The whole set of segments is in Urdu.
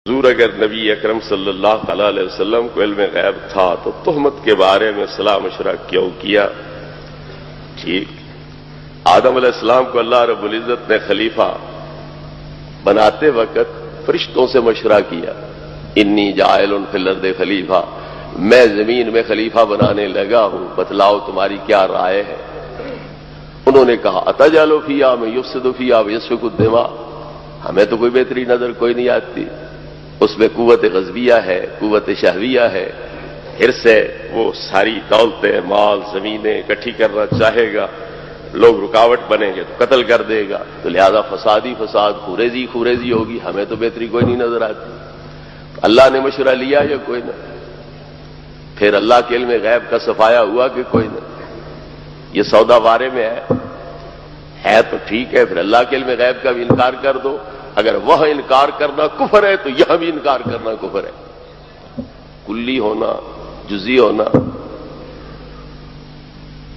حضور اگر نبی اکرم صلی اللہ تعالی علیہ وسلم کو علم غیب تھا تو تہمت کے بارے میں صلاح مشورہ کیوں کیا؟ ٹھیک، آدم علیہ السلام کو اللہ رب العزت نے خلیفہ بناتے وقت فرشتوں سے مشورہ کیا، انی جاعل فی الارض خلیفہ، میں زمین میں خلیفہ بنانے لگا ہوں، بتلاؤ تمہاری کیا رائے ہے؟ انہوں نے کہا اتجعل فیہا من یفسد فیہا ویسفک الدماء، ہمیں تو کوئی بہتری نظر کوئی نہیں آتی، اس میں قوت غضبیہ ہے، قوت شہویہ ہے، حرص ہے، وہ ساری دولتیں، مال، زمینیں اکٹھی کرنا چاہے گا، لوگ رکاوٹ بنیں گے تو قتل کر دے گا، تو لہذا فسادی فساد، خوریزی ہوگی، ہمیں تو بہتری کوئی نہیں نظر آتی۔ اللہ نے مشورہ لیا یا کوئی نہ؟ پھر اللہ کے علم غیب کا صفایا ہوا کہ کوئی نہ؟ یہ سودا وارے میں ہے تو ٹھیک ہے، پھر اللہ کے علم غیب کا بھی انکار کر دو، اگر وہاں انکار کرنا کفر ہے تو یہاں بھی انکار کرنا کفر ہے۔ کلی ہونا، جزئی ہونا،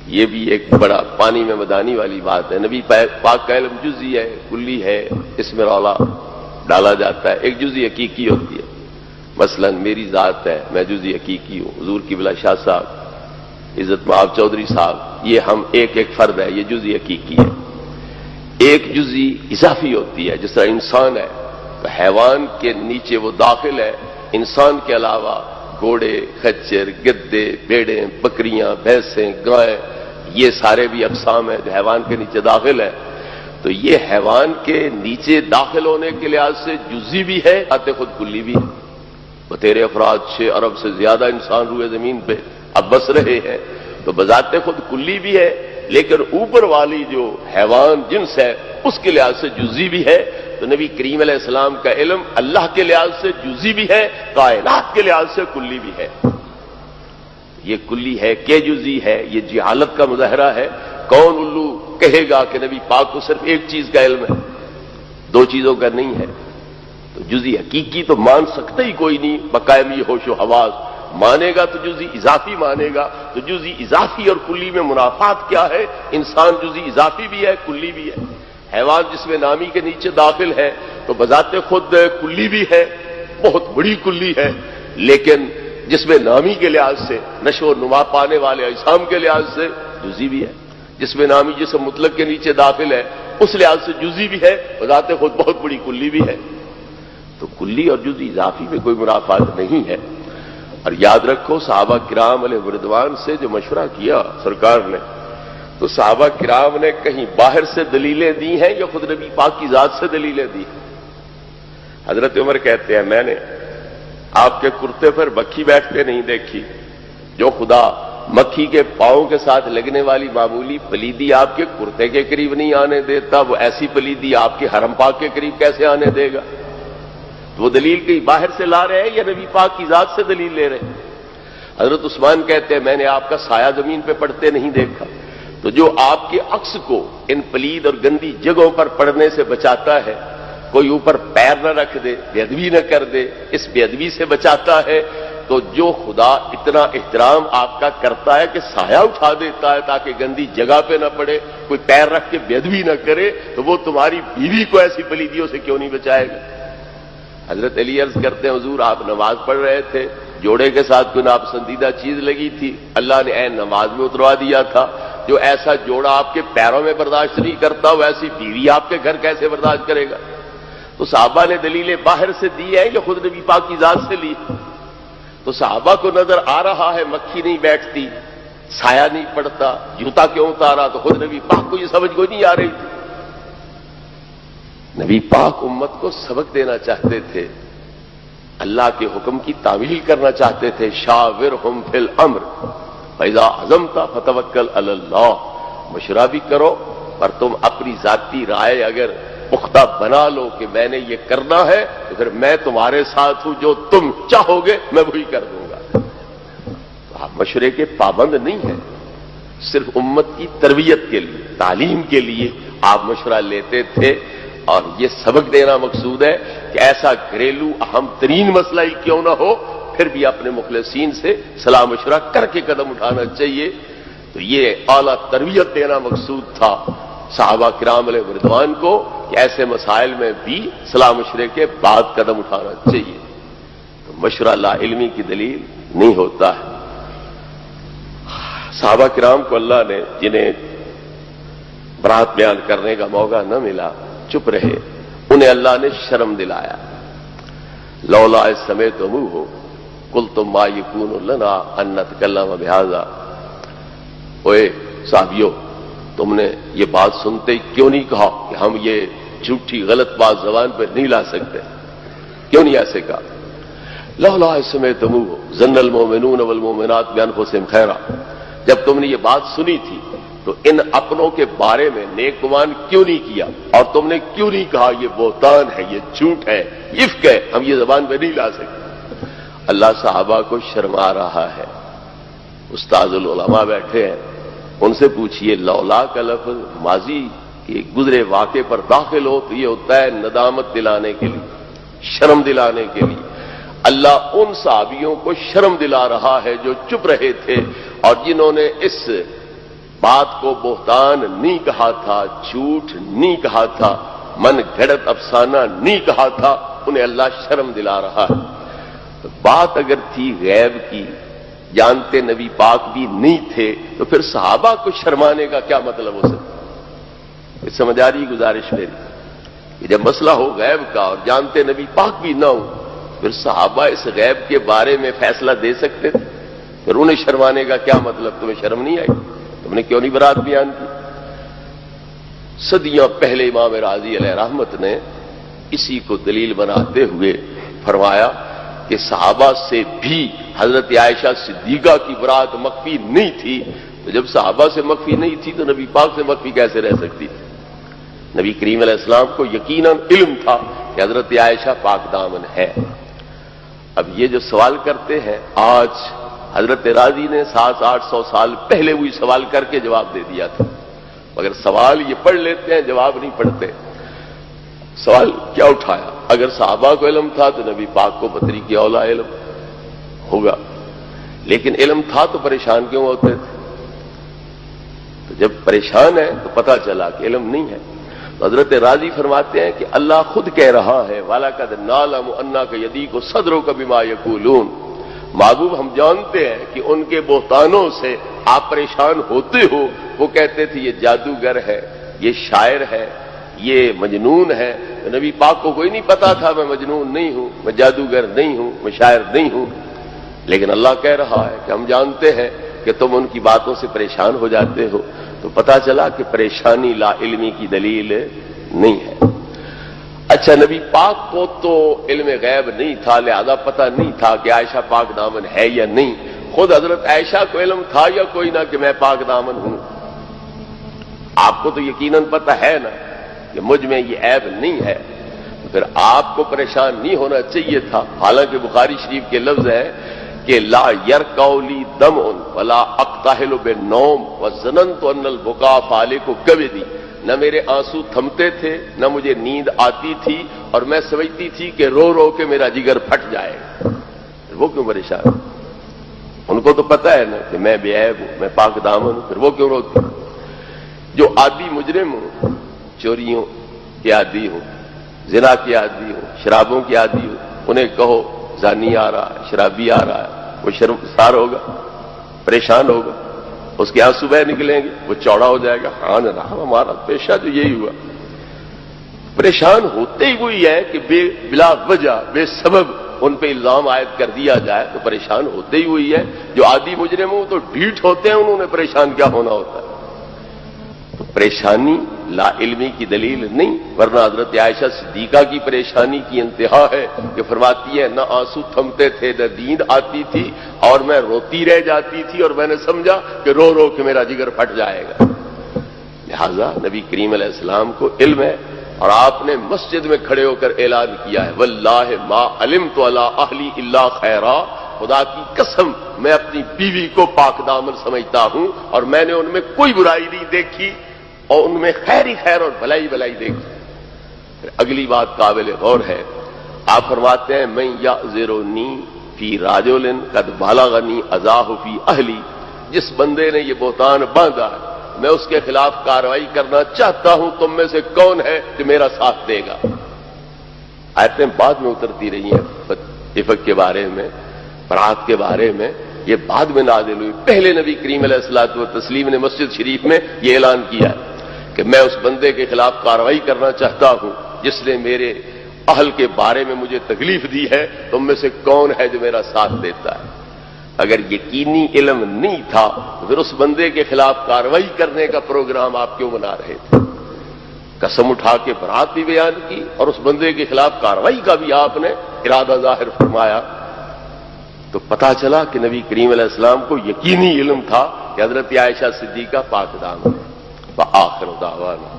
یہ بھی ایک بڑا پانی میں مدانی والی بات ہے۔ نبی پاک کا علم جزئی ہے، کلی ہے، اس میں رولا ڈالا جاتا ہے۔ ایک جزئی حقیقی ہوتی ہے، مثلا میری ذات ہے، میں جزئی حقیقی ہوں، حضور قبلہ شاہ صاحب، عزت مآب چودھری صاحب، یہ ہم ایک فرد ہے، یہ جزئی حقیقی ہے۔ ایک جزئی اضافی ہوتی ہے، جس طرح انسان ہے تو حیوان کے نیچے وہ داخل ہے، انسان کے علاوہ گھوڑے، خچر، گدے، بھیڑیں، بکریاں، بھینسیں، گائیں، یہ سارے بھی اقسام ہیں جو حیوان کے نیچے داخل ہے۔ تو یہ حیوان کے نیچے داخل ہونے کے لحاظ سے جزئی بھی ہے، ذات خود کلی بھی ہے۔ بطیر افراد 6 ارب سے زیادہ انسان روئے زمین پہ اب بس رہے ہیں، تو بذات خود کلی بھی ہے، لیکن اوپر والی جو حیوان جنس ہے اس کے لحاظ سے جزئی بھی ہے۔ تو نبی کریم علیہ السلام کا علم اللہ کے لحاظ سے جزئی بھی ہے، کائنات کے لحاظ سے کلی بھی ہے۔ یہ کلی ہے کہ جزئی ہے، یہ جہالت کا مظاہرہ ہے۔ کون الو کہے گا کہ نبی پاک کو صرف ایک چیز کا علم ہے، 2 چیزوں کا نہیں ہے؟ تو جزئی حقیقی تو مان سکتا ہی کوئی نہیں، بقائمی ہوش و حواس مانے گا تو جزئی اضافی مانے گا۔ تو جزئی اضافی اور کلی میں منافات کیا ہے؟ انسان جزئی اضافی بھی ہے، کلی بھی ہے۔ حیوان جس میں نامی کے نیچے داخل ہے تو بذات خود کلی بھی ہے، بہت بڑی کلی ہے، لیکن جس میں نامی کے لحاظ سے نشو و نما پانے والے اجسام کے لحاظ سے جزئی بھی ہے۔ جس میں نامی جسم مطلق کے نیچے داخل ہے اس لحاظ سے جزئی بھی ہے، بذات خود بہت بڑی کلی بھی ہے۔ تو کلی اور جزئی اضافی میں کوئی منافات نہیں ہے۔ اور یاد رکھو صحابہ کرام علیہ رضوان سے جو مشورہ کیا سرکار نے، تو صحابہ کرام نے کہیں باہر سے دلیلیں دی ہیں یا خود نبی پاک کی ذات سے دلیلیں دی ہیں؟ حضرت عمر کہتے ہیں میں نے آپ کے کرتے پر مکھی بیٹھتے نہیں دیکھی، جو خدا مکھی کے پاؤں کے ساتھ لگنے والی معمولی پلیدی آپ کے کرتے کے قریب نہیں آنے دیتا، وہ ایسی پلیدی آپ کے حرم پاک کے قریب کیسے آنے دے گا؟ تو وہ دلیل کہیں باہر سے لا رہے ہیں یا نبی پاک کی ذات سے دلیل لے رہے ہیں؟ حضرت عثمان کہتے ہیں میں نے آپ کا سایہ زمین پہ پڑتے نہیں دیکھا۔ تو جو آپ کے عکس کو ان پلید اور گندی جگہوں پر پڑنے سے بچاتا ہے، کوئی اوپر پیر نہ رکھ دے، بے ادبی نہ کر دے، اس بے ادبی سے بچاتا ہے، تو جو خدا اتنا احترام آپ کا کرتا ہے کہ سایہ اٹھا دیتا ہے تاکہ گندی جگہ پہ نہ پڑے، کوئی پیر رکھ کے بے ادبی نہ کرے، تو وہ تمہاری بیوی کو ایسی پلیدیوں سے کیوں نہیں بچائے گا؟ حضرت علی عرض کرتے ہیں حضور آپ نماز پڑھ رہے تھے، جوڑے کے ساتھ کوئی ناپسندیدہ چیز لگی تھی، اللہ نے عین نماز میں اتروا دیا تھا، جو ایسا جوڑا آپ کے پیروں میں برداشت نہیں کرتا ویسی بیوی آپ کے گھر کیسے برداشت کرے گا؟ تو صحابہ نے دلیلیں باہر سے دی ہیں یا خود نبی پاک کی ذات سے لی؟ تو صحابہ کو نظر آ رہا ہے مکھی نہیں بیٹھتی، سایہ نہیں پڑتا، جوتا کیوں اتارا؟ تو خود نبی پاک کو یہ سمجھ کوئی نہیں آ رہی تھی۔ نبی پاک امت کو سبق دینا چاہتے تھے، اللہ کے حکم کی تعمیل کرنا چاہتے تھے۔ شاورہم فی الامر فاذا عزمت فتوکل علی اللہ، مشورہ بھی کرو پر تم اپنی ذاتی رائے اگر پختہ بنا لو کہ میں نے یہ کرنا ہے تو پھر میں تمہارے ساتھ ہوں، جو تم چاہو گے میں وہی کر دوں گا۔ تو آپ مشورے کے پابند نہیں ہیں، صرف امت کی تربیت کے لیے، تعلیم کے لیے آپ مشورہ لیتے تھے، اور یہ سبق دینا مقصود ہے کہ ایسا گھریلو اہم ترین مسئلہ ہی کیوں نہ ہو پھر بھی اپنے مخلصین سے صلاح مشورہ کر کے قدم اٹھانا چاہیے۔ تو یہ اعلیٰ تربیت دینا مقصود تھا، صحابہ کرام علیہ رضوان کو کہ ایسے مسائل میں بھی صلاح مشورے کے بعد قدم اٹھانا چاہیے. تو مشورہ لا علمی کی دلیل نہیں ہوتا ہے. صحابہ کرام کو اللہ نے جنہیں برات بیان کرنے کا موقع نہ ملا چپ رہے, انہیں اللہ نے شرم دلایا. لولا اس سمیعتموہ قلتم ما یکون لنا ان نتکلم بہذا. اوے صحابیو, تم نے یہ بات سنتے ہی کیوں نہیں کہا کہ ہم یہ جھوٹی غلط بات زبان پہ نہیں لا سکتے؟ کیوں نہیں ایسے کہا؟ لولا اس سمیعتموہ ظن المؤمنون والمؤمنات بانفسہم خیرا. جب تم نے یہ بات سنی تھی تو ان اپنوں کے بارے میں نیک گمان کیوں نہیں کیا, اور تم نے کیوں نہیں کہا یہ بہتان ہے, یہ جھوٹ ہے, افک ہے, ہم یہ زبان پہ نہیں لا سکتے؟ اللہ صحابہ کو شرما رہا ہے. استاذ العلماء بیٹھے ہیں, ان سے پوچھئے لولا کا لفظ ماضی کے گزرے واقعے پر داخل ہو تو یہ ہوتا ہے ندامت دلانے کے لیے, شرم دلانے کے لیے. اللہ ان صحابیوں کو شرم دلا رہا ہے جو چپ رہے تھے اور جنہوں نے اس بات کو بہتان نہیں کہا تھا, جھوٹ نہیں کہا تھا, من گھڑت افسانہ نہیں کہا تھا, انہیں اللہ شرم دلا رہا ہے. بات اگر تھی غیب کی, جانتے نبی پاک بھی نہیں تھے, تو پھر صحابہ کو شرمانے کا کیا مطلب ہو سکتا؟ سمجھ آ رہی گزارش میری کہ جب مسئلہ ہو غیب کا اور جانتے نبی پاک بھی نہ ہو, پھر صحابہ اس غیب کے بارے میں فیصلہ دے سکتے تھے. پھر انہیں شرمانے کا کیا مطلب؟ تمہیں شرم نہیں آئی؟ تم نے کیوں نہیں برات بیان کی؟ صدیاں پہلے امام راضی علیہ رحمت نے اسی کو دلیل بناتے ہوئے فرمایا کہ صحابہ سے بھی حضرت عائشہ صدیقہ کی برات مخفی نہیں تھی. تو جب صحابہ سے مخفی نہیں تھی تو نبی پاک سے مخفی کیسے رہ سکتی تھی؟ نبی کریم علیہ السلام کو یقیناً علم تھا کہ حضرت عائشہ پاک دامن ہے. اب یہ جو سوال کرتے ہیں, آج حضرت راضی نے 700-800 سال پہلے وہی سوال کر کے جواب دے دیا تھا, مگر سوال یہ پڑھ لیتے ہیں, جواب نہیں پڑھتے. سوال کیا اٹھایا؟ اگر صحابہ کو علم تھا تو نبی پاک کو بطری کی اولا علم ہوگا, لیکن علم تھا تو پریشان کیوں ہوتے تھے؟ تو جب پریشان ہے تو پتہ چلا کہ علم نہیں ہے. تو حضرت راضی فرماتے ہیں کہ اللہ خود کہہ رہا ہے وَلَقَدْ نَعْلَمُ أَنَّكَ يَضِيقُ صَدْرُكَ بِمَا يَقُولُونَ. محبوب ہم جانتے ہیں کہ ان کے بہتانوں سے آپ پریشان ہوتے ہو. وہ کہتے تھے یہ جادوگر ہے, یہ شاعر ہے, یہ مجنون ہے. نبی پاک کو کوئی نہیں پتا تھا میں مجنون نہیں ہوں, میں جادوگر نہیں ہوں, میں شاعر نہیں ہوں. لیکن اللہ کہہ رہا ہے کہ ہم جانتے ہیں کہ تم ان کی باتوں سے پریشان ہو جاتے ہو. تو پتا چلا کہ پریشانی لا علمی کی دلیل نہیں ہے. اچھا, نبی پاک کو تو علم غیب نہیں تھا, لہذا پتہ نہیں تھا کہ عائشہ پاک دامن ہے یا نہیں. خود حضرت عائشہ کو علم تھا یا کوئی نہ کہ میں پاک دامن ہوں؟ آپ کو تو یقیناً پتہ ہے نا کہ مجھ میں یہ عیب نہیں ہے. پھر آپ کو پریشان نہیں ہونا چاہیے تھا. حالانکہ بخاری شریف کے لفظ ہے کہ لا یرقولی دم ولا اقتحل بالنوم وظننت ان البکاء فالق کبدی. نہ میرے آنسو تھمتے تھے نہ مجھے نیند آتی تھی, اور میں سمجھتی تھی کہ رو رو کے میرا جگر پھٹ جائے. وہ کیوں پریشان؟ ان کو تو پتہ ہے نا کہ میں بے عیب ہوں, میں پاک دامن ہوں, پھر وہ کیوں روتے؟ جو عادی مجرم ہوں, چوریوں کے عادی ہوں, زنا کے عادی ہوں, شرابوں کے عادی ہوں, انہیں کہو زانی آ رہا ہے, شرابی آ رہا ہے, وہ شرمسار ہوگا, پریشان ہوگا, اس کے آنسو بہ نکلیں گے, وہ چوڑا ہو جائے گا. ہاں جناب ہمارا پیشہ جو یہی ہوا. پریشان ہوتے ہی وہی ہے کہ بلا وجہ بے سبب ان پہ الزام عائد کر دیا جائے, تو پریشان ہوتے ہی وہی ہے. جو عادی مجرم ہوں تو ڈھیٹ ہوتے ہیں, انہوں نے پریشان کیا ہونا ہوتا ہے. تو پریشانی لا علمی کی دلیل نہیں, ورنہ حضرت عائشہ صدیقہ کی پریشانی کی انتہا ہے کہ فرماتی ہے نہ آنسو تھمتے تھے نہ نیند آتی تھی, اور میں روتی رہ جاتی تھی, اور میں نے سمجھا کہ رو رو کے میرا جگر پھٹ جائے گا. لہذا نبی کریم علیہ السلام کو علم ہے, اور آپ نے مسجد میں کھڑے ہو کر اعلان کیا ہے واللہ ما علمت علی اہلی الا خیرا. خدا کی قسم میں اپنی بیوی کو پاک دامن سمجھتا ہوں, اور میں نے ان میں کوئی برائی نہیں دیکھی, اور ان میں خیر ہی خیر اور بھلائی بھلائی دیکھی. پھر اگلی بات قابل غور ہے. آپ فرماتے ہیں من یعذرنی فی رجل قد بلغنی اذاہ فی اہلی. جس بندے نے یہ بہتان باندھا میں اس کے خلاف کارروائی کرنا چاہتا ہوں، تم میں سے کون ہے جو میرا ساتھ دے گا؟ آیتیں بعد میں اترتی رہی ہیں عفق کے بارے میں، برات کے بارے میں، یہ بعد میں نازل ہوئی۔ پہلے نبی کریم علیہ الصلوۃ والتسلیم نے مسجد شریف میں یہ اعلان کیا کہ میں اس بندے کے خلاف کارروائی کرنا چاہتا ہوں جس نے میرے اہل کے بارے میں مجھے تکلیف دی ہے، تم میں سے کون ہے جو میرا ساتھ دیتا ہے؟ اگر یقینی علم نہیں تھا تو پھر اس بندے کے خلاف کارروائی کرنے کا پروگرام آپ کیوں بنا رہے تھے؟ قسم اٹھا کے برات بھی بیان کی اور اس بندے کے خلاف کارروائی کا بھی آپ نے ارادہ ظاہر فرمایا، تو پتا چلا کہ نبی کریم علیہ السلام کو یقینی علم تھا کہ حضرت عائشہ صدیقہ پاک دامن ہے۔ وآخر دعوانا